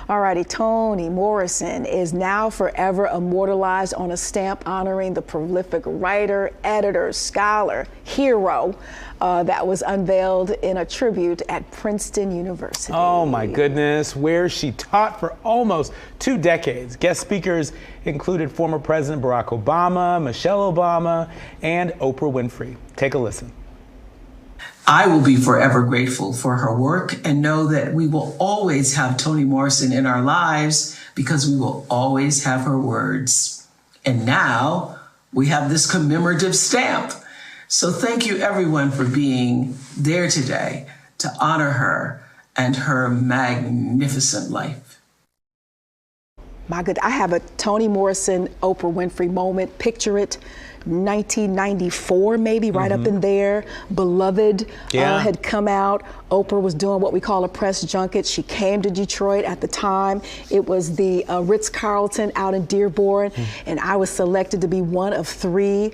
Alrighty, Toni Morrison is now forever immortalized on a stamp honoring the prolific writer, editor, scholar, hero that was unveiled in a tribute at Princeton University. Oh my goodness, where she taught for almost 2 decades. Guest speakers included former President Barack Obama, Michelle Obama, and Oprah Winfrey. Take a listen. I will be forever grateful for her work and know that we will always have Toni Morrison in our lives because we will always have her words. And now we have this commemorative stamp. So thank you everyone for being there today to honor her and her magnificent life. My good, I have a Toni Morrison, Oprah Winfrey moment. Picture it. 1994, maybe, right up in there. Beloved had come out. Oprah was doing what we call a press junket. She came to Detroit at the time. It was the Ritz-Carlton out in Dearborn, and I was selected to be one of 3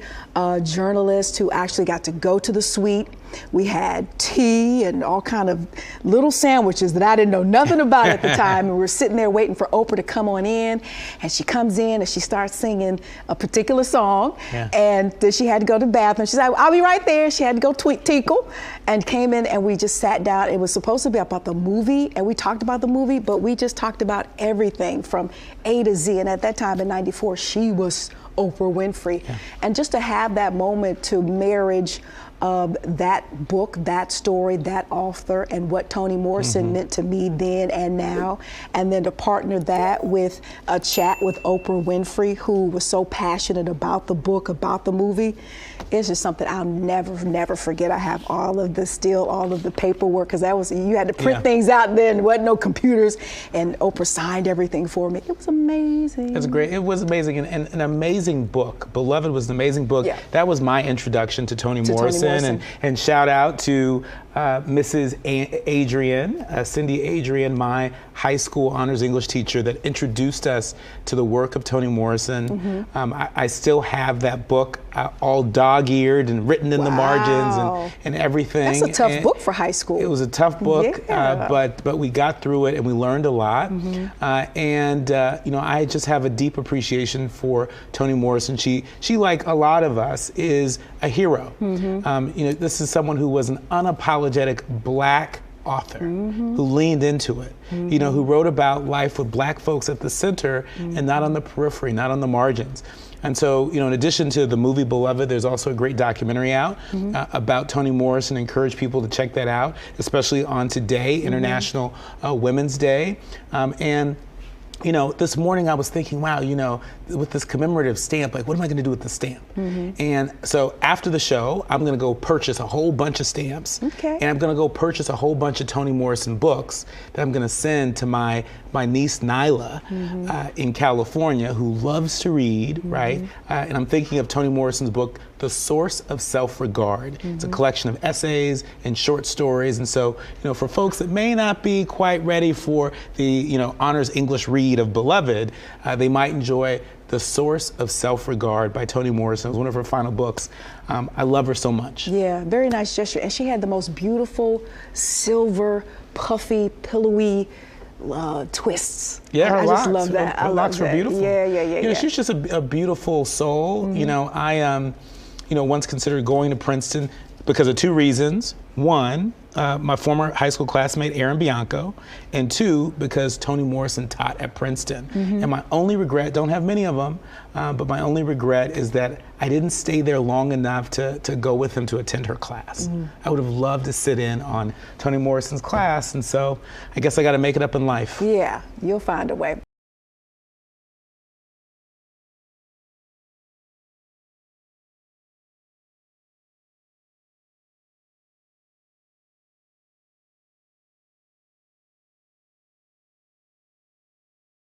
journalists who actually got to go to the suite. We had tea and all kind of little sandwiches that I didn't know nothing about at the time. And we were sitting there waiting for Oprah to come on in. And she comes in and she starts singing a particular song. And then she had to go to the bathroom. She said, I'll be right there. She had to go tinkle and came in and we just sat down. It was supposed to be about the movie and we talked about the movie, but we just talked about everything from A to Z. And at that time in '94, she was Oprah Winfrey. And just to have that moment to marriage of that book, that story, that author, and what Toni Morrison meant to me then and now, and then to partner that with a chat with Oprah Winfrey, who was so passionate about the book, about the movie, it's just something I'll never forget. I have all of the paperwork, because that was, you had to print things out then, there wasn't no computers, and Oprah signed everything for me. It was amazing. It's great, it was amazing, and an amazing book. Beloved was an amazing book. That was my introduction to Toni Morrison. And shout out to Mrs. Adrian, Cindy Adrian, my high school honors English teacher that introduced us to the work of Toni Morrison. I still have that book all dog-eared and written in the margins and everything. That's a tough book for high school. It was a tough book, but we got through it and we learned a lot. You know, I just have a deep appreciation for Toni Morrison. She like a lot of us, is a hero. You know, this is someone who was an unapologetic Black author who leaned into it, you know, who wrote about life with Black folks at the center and not on the periphery, not on the margins. And so, you know, in addition to the movie Beloved, there's also a great documentary out about Toni Morrison. I encourage people to check that out, especially on today, International Women's Day. And you know, this morning I was thinking, wow, you know, with this commemorative stamp, like, what am I going to do with the stamp? And so after the show, I'm going to go purchase a whole bunch of stamps. And I'm going to go purchase a whole bunch of Toni Morrison books that I'm going to send to my niece Nyla in California, who loves to read, right? And I'm thinking of Toni Morrison's book, The Source of Self-Regard. It's a collection of essays and short stories. And so, you know, for folks that may not be quite ready for the, you know, honors English read of Beloved, they might enjoy The Source of Self-Regard by Toni Morrison. It was one of her final books. I love her so much. Yeah, very nice gesture. And she had the most beautiful, silver, puffy, pillowy twists. Yeah, I just love that. Her locks were beautiful. Yeah. You know, she's just a beautiful soul. You know, I you know, once considered going to Princeton because of 2 reasons. 1, my former high school classmate, Aaron Bianco, and 2, because Toni Morrison taught at Princeton. And my only regret, don't have many of them, but my only regret is that I didn't stay there long enough to go with him to attend her class. I would have loved to sit in on Toni Morrison's class, and so I guess I got to make it up in life. Yeah, you'll find a way.